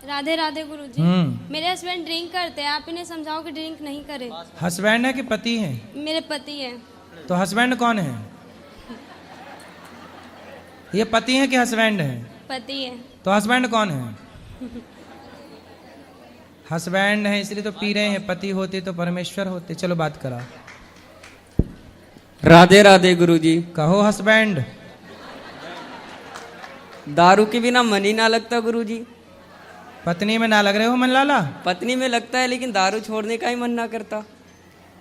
राधे राधे गुरुजी। मेरे husband drink करते हैं, आप इन्हें समझाओ कि ड्रिंक नहीं करे। हस्बैंड है कि पति है? मेरे पति है। तो हस्बैंड कौन है? ये पति है कि हस्बैंड है? पति है। तो हस्बैंड कौन है? हस्बैंड है इसलिए तो पी रहे हैं, पति होते तो परमेश्वर होते। चलो बात करा। राधे राधे गुरुजी। कहो हस्बैंड। दारू के बिना मन ही ना लगता गुरुजी। पत्नी में ना लग रहे हो मन लाला? पत्नी में लगता है लेकिन दारू छोड़ने का ही मन ना करता।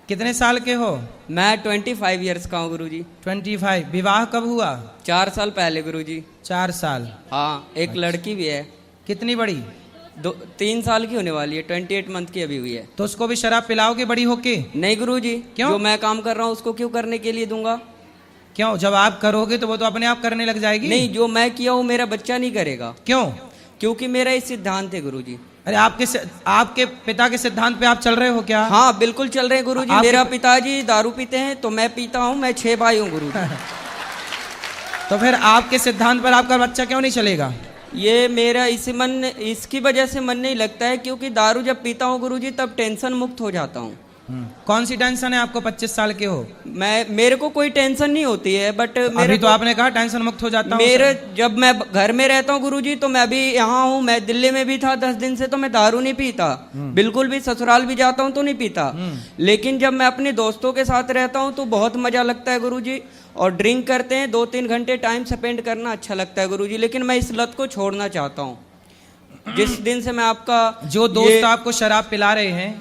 कितने साल के हो? मैं 25 इयर्स का हूँ गुरुजी। 25। विवाह कब हुआ? 4 साल पहले गुरुजी। 4 साल। हाँ, एक लड़की भी है। कितनी बड़ी? 3 साल की होने वाली है, 28 मंथ की अभी हुई है। तो उसको भी शराब पिलाओगे बड़ी होके? नहीं गुरुजी। क्यों? जो मैं काम कर रहा हूँ उसको क्यों करने के लिए दूंगा? क्यों? जब आप करोगे तो वो तो अपने आप करने लग जाएगी। नहीं, जो मैं किया हूँ मेरा बच्चा नहीं करेगा। क्यों? क्योंकि मेरा ये सिद्धांत है गुरुजी। अरे आपके पिता के सिद्धांत पे आप चल रहे हो क्या? हाँ बिल्कुल चल रहे हैं गुरुजी। मेरा पिताजी दारू पीते हैं तो मैं पीता हूँ। मैं 6 भाई हूँ गुरुजी। तो फिर आपके सिद्धांत पर आपका बच्चा क्यों नहीं चलेगा? ये मेरा इसकी वजह से मन नहीं लगता है क्योंकि दारू जब पीता हूँ गुरुजी तब टेंशन मुक्त हो जाता हूँ। कौन सी टेंशन है आपको? 25 साल के हो। मेरे को कोई टेंशन नहीं होती है, बट अभी तो आपने कहा टेंशन मुक्त हो जाता हूँ। जब मैं घर में रहता हूँ गुरुजी तो मैं अभी यहाँ हूँ, मैं दिल्ली में भी था 10 दिन से, तो मैं दारू नहीं पीता बिल्कुल भी। ससुराल भी जाता हूँ तो नहीं पीता। लेकिन जब मैं अपने दोस्तों के साथ रहता हूँ तो बहुत मजा लगता है गुरुजी। और ड्रिंक करते हैं 2-3 घंटे टाइम स्पेंड करना अच्छा लगता है गुरुजी। लेकिन मैं इस लत को छोड़ना चाहता हूँ। जिस दिन से मैं आपका जो दोस्त आपको शराब पिला रहे हैं,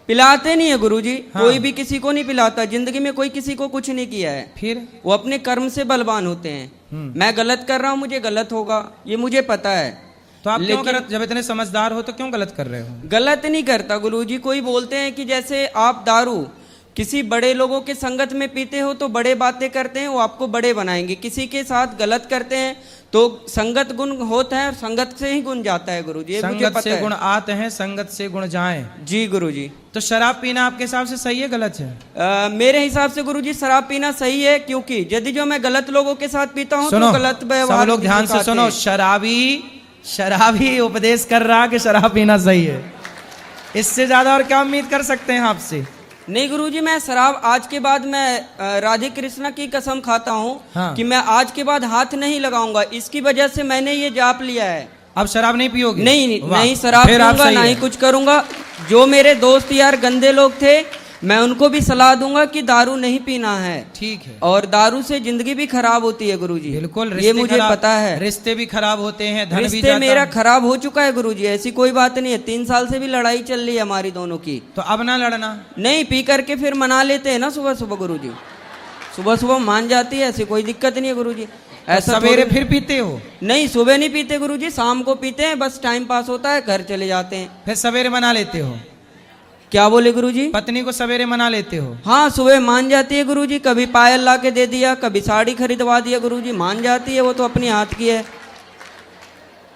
पिलाते नहीं है गुरुजी। हाँ। कोई भी किसी को नहीं पिलाता। जिंदगी में कोई किसी को कुछ नहीं किया है। फिर वो अपने कर्म से बलवान होते हैं। मैं गलत कर रहा हूँ, मुझे गलत होगा, ये मुझे पता है। तो आप क्यों गलत? जब इतने समझदार हो तो क्यों गलत कर रहे हो? गलत नहीं करता गुरुजी। कोई बोलते हैं कि जैसे आप दारू किसी बड़े लोगों के संगत में पीते हो तो बड़े बातें करते हैं, वो आपको बड़े बनाएंगे। किसी के साथ गलत करते हैं तो संगत गुण होता है, संगत से ही गुण जाता है गुरुजी। संगत से गुण आते हैं, संगत से गुण जाएं। जी गुरुजी। तो शराब पीना आपके हिसाब से सही है गलत है? मेरे हिसाब से गुरुजी शराब पीना सही है, क्योंकि यदि जो मैं गलत लोगों के साथ पीता हूँ तो गलत व्यवहार। सब लोग ध्यान से सुनो। शराबी उपदेश कर रहा कि शराब पीना सही है। इससे ज्यादा और क्या उम्मीद कर सकते हैं आपसे? नहीं गुरुजी, मैं शराब आज के बाद मैं राधे कृष्णा की कसम खाता हूँ। हाँ। कि मैं आज के बाद हाथ नहीं लगाऊंगा। इसकी वजह से मैंने ये जाप लिया है। अब शराब नहीं पियोगे? नहीं शराब पीऊंगा, ना ही कुछ करूंगा। जो मेरे दोस्त यार गंदे लोग थे मैं उनको भी सलाह दूंगा कि दारू नहीं पीना है। ठीक है। और दारू से जिंदगी भी खराब होती है गुरुजी। बिल्कुल, ये मुझे पता है। रिश्ते भी खराब होते हैं, धन भी रिश्ते जाता मेरा है। खराब हो चुका है गुरुजी, ऐसी कोई बात नहीं है। 3 साल से भी लड़ाई चल रही है हमारी दोनों की। तो अब ना लड़ना। नहीं, पी करके फिर मना लेते हैं ना सुबह सुबह गुरुजी। सुबह सुबह मान जाती है, ऐसी कोई दिक्कत नहीं है गुरुजी। ऐसा सवेरे फिर पीते हो? नहीं, सुबह नहीं पीते गुरुजी, शाम को पीते हैं। बस टाइम पास होता है, घर चले जाते हैं। फिर सवेरे मना लेते हो? क्या बोले गुरुजी? पत्नी को सवेरे मना लेते हो? हाँ, सुबह मान जाती है गुरुजी। कभी पायल ला के दे दिया, कभी साड़ी खरीदवा दिया गुरुजी, मान जाती है। वो तो अपनी हाथ की है।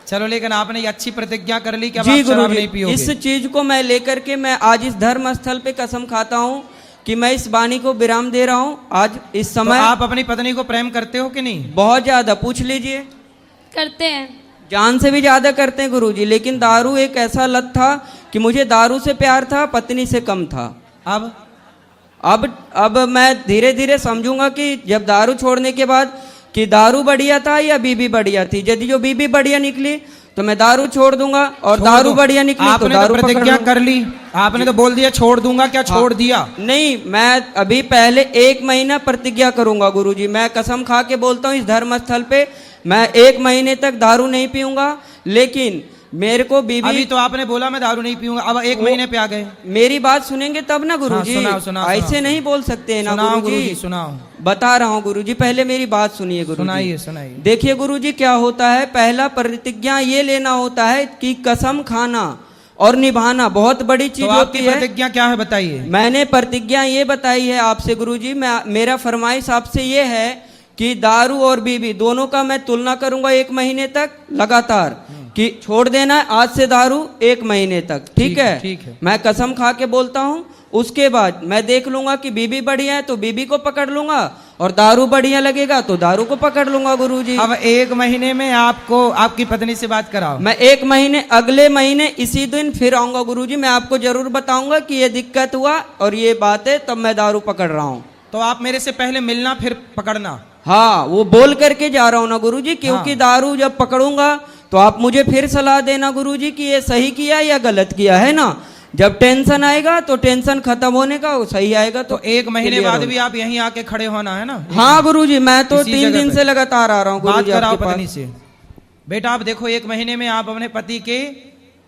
चलो, लेकिन आपने ये अच्छी प्रतिज्ञा कर ली कि अब जी आप शराब गुरुजी, नहीं पियोगे। इस चीज को मैं लेकर के मैं आज इस धर्म स्थल पे कसम खाता हूँ कि मैं इस वाणी को विराम दे रहा हूँ आज इस समय। तो आप अपनी पत्नी को प्रेम करते हो कि नहीं? बहुत ज्यादा, पूछ लीजिए। करते हैं, जान से भी ज्यादा करते हैं गुरुजी। लेकिन दारू एक ऐसा लत था कि मुझे दारू से प्यार था, पत्नी से कम था। अब मैं धीरे धीरे समझूंगा कि जब दारू छोड़ने के बाद कि दारू बढ़िया था या बीबी बढ़िया थी। यदि जो बीबी बढ़िया निकली तो मैं दारू छोड़ दूंगा, और दारू बढ़िया निकली तो दारू प्रतिज्ञा कर ली। आपने तो बोल दिया छोड़ दूंगा, क्या छोड़ दिया? नहीं, मैं अभी पहले 1 महीना प्रतिज्ञा करूंगा गुरुजी। मैं कसम खा के बोलता हूँ इस धर्म स्थल पे मैं 1 महीने तक दारू नहीं पीऊंगा। लेकिन मेरे को बीबी, अभी तो आपने बोला मैं दारू नहीं पीऊंगा, अब 1 महीने पे आ गए। मेरी बात सुनेंगे तब ना गुरुजी। हाँ, सुनाओ, ऐसे नहीं बोल सकते हैं ना गुरुजी। सुनाओ, बता रहा हूँ गुरुजी, पहले मेरी बात सुनिए गुरुजी। सुनाइए। देखिए गुरुजी, क्या होता है, पहला प्रतिज्ञा ये लेना होता है कि कसम खाना और निभाना बहुत बड़ी चीज होती है। प्रतिज्ञा क्या है बताइए? मैंने प्रतिज्ञा ये बताई है आपसे गुरुजी। मेरा फरमाइश आपसे ये है कि दारू और बीबी दोनों का मैं तुलना करूंगा 1 महीने तक लगातार, कि छोड़ देना है आज से दारू 1 महीने तक, ठीक है? ठीक है। मैं कसम खा के बोलता हूँ। उसके बाद मैं देख लूंगा कि बीबी बढ़िया है तो बीबी को पकड़ लूंगा, और दारू बढ़िया लगेगा तो दारू को पकड़ लूंगा गुरुजी। अब 1 महीने में आपको आपकी पत्नी से बात कराओ। मैं 1 महीने, अगले महीने इसी दिन फिर आऊंगा गुरुजी। मैं आपको जरूर बताऊंगा कि ये दिक्कत हुआ और ये बात है, तब मैं दारू पकड़ रहा हूँ। तो आप मेरे से पहले मिलना फिर पकड़ना। हाँ, वो बोल करके जा रहा हूँ ना गुरुजी, क्योंकि दारू जब पकड़ूंगा तो आप मुझे फिर सलाह देना गुरुजी कि ये सही किया या गलत किया, है ना? जब टेंशन आएगा तो टेंशन खत्म होने का, वो सही आएगा तो 1 महीने बाद भी आप यहीं आके खड़े होना है ना? हाँ गुरुजी, मैं तो इसी 3 जगह दिन पे। से लगातार आ रहा हूँ बात गुरुजी कराओ आपके पास। पत्नी से। बेटा आप देखो, 1 महीने में आप अपने पति के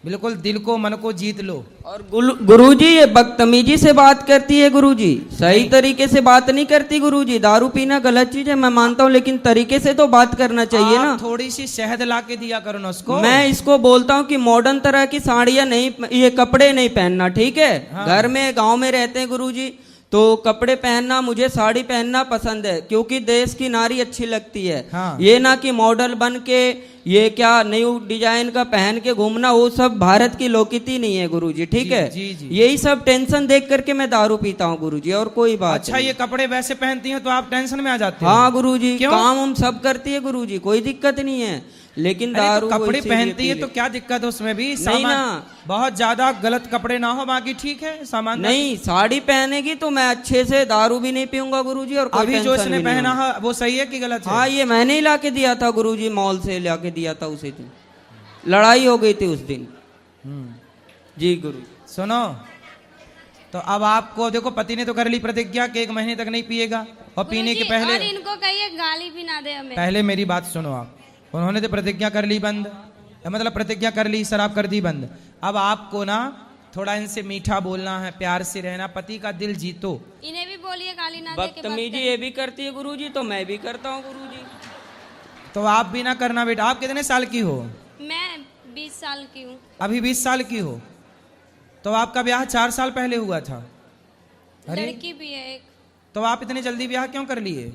बिल्कुल दिल को मन को जीत लो। और गुरुजी ये बदतमीजी से बात करती है गुरुजी, सही तरीके से बात नहीं करती गुरुजी। दारू पीना गलत चीज है, मैं मानता हूँ, लेकिन तरीके से तो बात करना चाहिए ना। थोड़ी सी शहद ला के दिया करो ना उसको। मैं इसको बोलता हूँ कि मॉडर्न तरह की साड़ियाँ नहीं, ये कपड़े नहीं पहनना, ठीक है? हाँ। घर में गांव में रहते हैं गुरुजी, तो कपड़े पहनना, मुझे साड़ी पहनना पसंद है, क्योंकि देश की नारी अच्छी लगती है। हाँ। ये ना कि मॉडल बन के ये क्या न्यू डिजाइन का पहन के घूमना, वो सब भारत की लोकती नहीं है गुरुजी, ठीक है? जी, जी। यही सब टेंशन देख करके मैं दारू पीता हूँ गुरुजी, और कोई बात अच्छा, नहीं। ये कपड़े वैसे पहनती हैं तो आप टेंशन में आ जाते हो? हाँ गुरुजी, क्यों? काम हम सब करती है गुरुजी, कोई दिक्कत नहीं है, लेकिन अरे दारू तो कपड़े वो इसीलिए पहनती है पी तो ले। क्या दिक्कत है उसमें भी? नहीं ना। बहुत ज्यादा गलत कपड़े ना हो, बाकी ठीक है सामान। नहीं, साड़ी पहनेगी तो मैं अच्छे से दारू भी नहीं पीऊंगा गुरुजी, और कोई अभी जो टेंशन इसने भी नहीं पहना होगी। है वो सही है कि गलत है? हाँ, ये मैंने ही लाके दिया था गुरुजी, मॉल से लाके दिया था उसी दिन। लड़ाई हो गई थी उस दिन। जी गुरु। सुनो, तो अब आपको देखो, पति ने तो कर ली प्रतिज्ञा कि 1 महीने तक नहीं पिएगा, और पीने के गुरुजी, पहले और इनको कहिए गाली भी ना दे हमें। पहले मेरी बात सुनो आप। उन्होंने तो प्रतिज्ञा कर ली बंद, मतलब प्रतिज्ञा कर ली, शराब कर दी बंद। अब आपको ना थोड़ा इनसे मीठा बोलना है, प्यार से रहना, पति का दिल जीतो। इन्हें भी बोलिए गाली ना दे के बदतमीजी ये भी करती है गुरुजी, तो मैं भी करता हूँ गुरुजी। तो आप भी ना करना बेटा। आप कितने साल की हो? मैं 20 साल की हूँ। अभी 20 साल की हो? तो आपका ब्याह 4 साल पहले हुआ था। अरे लड़की भी है एक। तो आप इतने जल्दी ब्याह क्यों कर लिए?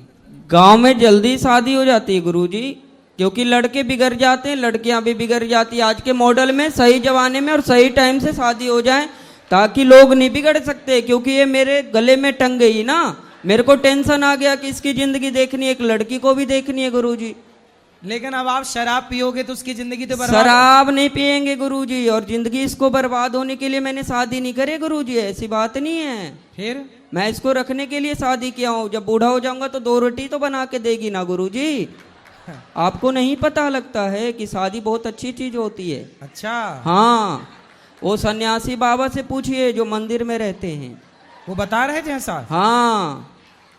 गांव में जल्दी शादी हो जाती है गुरुजी, क्योंकि लड़के बिगड़ जाते हैं, लड़कियां भी बिगड़ जाती है। आज के मॉडल में सही जमाने में और सही टाइम से शादी हो जाए, ताकि लोग नहीं बिगड़ सकते। क्योंकि ये मेरे गले में टंग गई ना, मेरे को टेंशन आ गया कि इसकी जिंदगी देखनी है, एक लड़की को भी देखनी है गुरुजी। लेकिन अब आप शराब पियोगे तो उसकी जिंदगी तो बर्बाद। शराब नहीं पियेंगे गुरुजी, और जिंदगी इसको बर्बाद होने के लिए मैंने शादी नहीं करे गुरुजी, ऐसी बात नहीं है। फिर मैं इसको रखने के लिए शादी किया हूँ। जब बूढ़ा हो जाऊंगा तो 2 रोटी तो बना के देगी ना गुरुजी। आपको नहीं पता लगता है कि शादी बहुत अच्छी चीज होती है। अच्छा, हाँ, वो सन्यासी बाबा से पूछिए जो मंदिर में रहते हैं, वो बता रहे थे ऐसा? हाँ।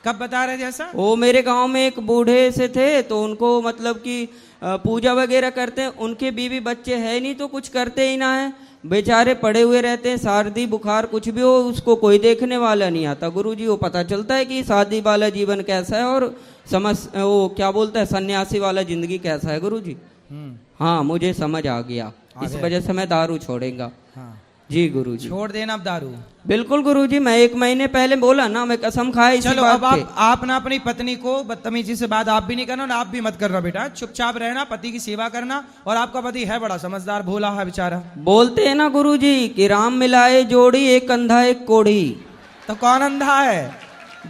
कब बता रहे थे ऐसा? वो मेरे गांव में एक बूढ़े से थे, तो उनको मतलब कि पूजा वगैरह करते हैं, उनके बीवी बच्चे है नहीं तो कुछ करते ही ना है, बेचारे पड़े हुए रहते हैं। सर्दी बुखार कुछ भी हो, उसको कोई देखने वाला नहीं आता गुरुजी। वो पता चलता है कि शादी वाला जीवन कैसा है और वो क्या बोलता है, सन्यासी वाला जिंदगी कैसा है गुरुजी। हाँ, मुझे समझ आ गया, इस वजह से मैं दारू छोड़ेगा। हाँ। जी गुरुजी। छोड़ देना अब दारू। बिल्कुल गुरुजी, मैं 1 महीने पहले बोला ना, मैं कसम खाई इसी चलो बात अब पे। आप ना अपनी पत्नी को बदतमीजी से बात आप भी नहीं करना, और आप भी मत करना बेटा। चुपचाप रहना, पति की सेवा करना। और आपका पति है बड़ा समझदार, भोला है बेचारा। बोलते हैं ना गुरुजी कि राम मिलाए जोड़ी, एक अंधा एक कोढ़ी। तो कौन अंधा है?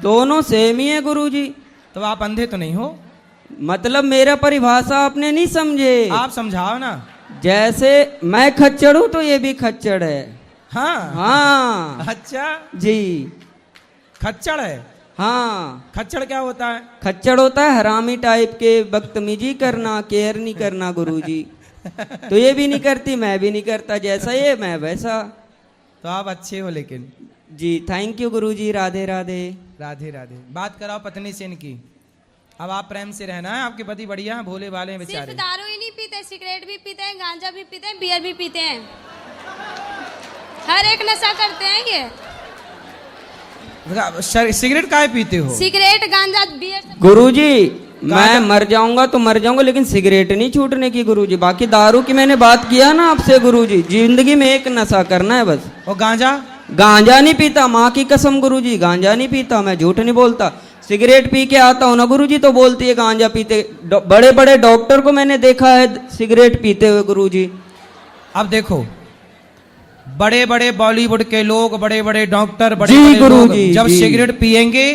दोनों सेम ही है गुरुजी। तो आप अंधे तो नहीं हो? मतलब मेरा परिभाषा आपने नहीं समझे। आप समझाओ ना। जैसे मैं खच्चड़ हूं तो ये भी खच्चड़ है। हाँ हाँ अच्छा, जी, खच्चड़ है। हाँ। खच्चड़ क्या होता है? खच्चड़ होता है हरामी टाइप के, बदतमीजी करना, केयर नहीं करना गुरुजी। तो ये भी नहीं करती, मैं भी नहीं करता, जैसा ये मैं वैसा। तो आप अच्छे हो लेकिन। जी थैंक यू गुरुजी, राधे राधे। राधे राधे। बात कराओ पत्नी से इनकी। अब आप प्रेम से रहना है, आपके पति बढ़िया हैं, भोले भाले हैं सिर्फ बेचारे। दारू ही नहीं पीते, सिगरेट भी पीते हैं, गांजा भी पीते हैं, बियर भी पीते हैं, हर एक नशा करते हैं ये। सिगरेट काहे पीते हो? सिगरेट, गांजा, बियर सब। गुरुजी मैं मर जाऊंगा तो मर जाऊंगा, लेकिन सिगरेट नहीं छूटने की गुरुजी। बाकी दारू की मैंने बात किया ना आपसे गुरुजी, जिंदगी में एक नशा करना है बस। और गांजा? गांजा नहीं पीता, माँ की कसम गुरुजी, गांजा नहीं पीता, मैं झूठ नहीं बोलता। सिगरेट पी के आता हूँ ना गुरुजी तो बोलती है गांजा पीते। बड़े बड़े डॉक्टर को मैंने देखा है सिगरेट पीते हुए गुरुजी। अब देखो, बड़े बड़े बॉलीवुड के लोग, बड़े बड़े डॉक्टर, बड़े जी बड़े लोग गुरुजी, जब जी। सिगरेट पिएंगे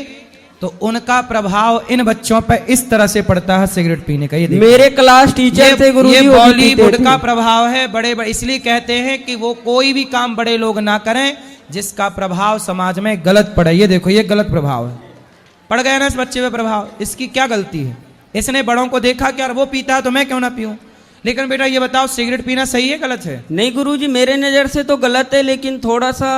तो उनका प्रभाव इन बच्चों पर इस तरह से पड़ता है सिगरेट पीने का। ये देखो, मेरे क्लास टीचर थे गुरुजी, ये वो भी बॉलीवुड पीते का थे। प्रभाव है। बड़े बड़े इसलिए कहते हैं कि वो कोई भी काम बड़े लोग ना करें जिसका प्रभाव समाज में गलत पड़े। ये देखो, ये गलत प्रभाव है, पड़ गया ना इस बच्चे पे प्रभाव। इसकी क्या गलती है? इसने बड़ों को देखा कि यार वो पीता है तो मैं क्यों ना पीऊं। लेकिन बेटा ये बताओ, सिगरेट पीना सही है गलत है? नहीं गुरुजी, मेरे नजर से तो गलत है, लेकिन थोड़ा सा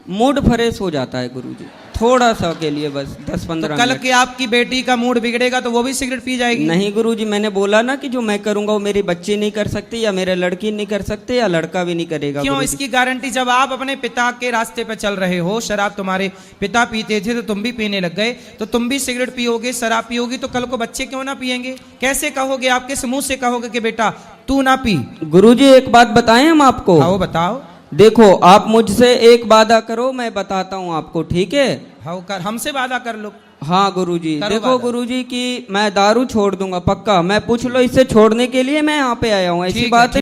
मूड फ्रेश हो जाता है गुरुजी, थोड़ा सा के लिए बस 10-15 तो कल मिनट। की आपकी बेटी का मूड बिगड़ेगा तो वो भी सिगरेट पी जाएगी? नहीं गुरुजी, मैंने बोला ना कि जो मैं करूंगा वो मेरी बच्ची नहीं कर सकती, या मेरे लड़की नहीं कर सकते, या लड़का भी नहीं करेगा। क्यों? गुरुजी। इसकी गारंटी, जब आप अपने पिता के रास्ते पे चल रहे हो, शराब तुम्हारे पिता पीते थे तो तुम भी पीने लग गए, तो तुम भी सिगरेट पियोगे, शराब पियोगी, तो कल को बच्चे क्यों ना पियेंगे? कैसे कहोगे? आप किस मुंह से कहोगे कि बेटा तू ना पी? गुरुजी एक बात बताएं हम आपको? हाँ बताओ। देखो, आप मुझसे एक वादा करो, मैं बताता हूँ आपको, ठीक है? हाँ कर, हमसे वादा कर लो। हाँ गुरुजी, करो देखो वादा। गुरुजी कि मैं दारू छोड़ दूंगा पक्का। मैं पूछ लो इससे छोड़ने के लिए मैं यहाँ पे आया हूँ, ऐसी ठीक है, बात है।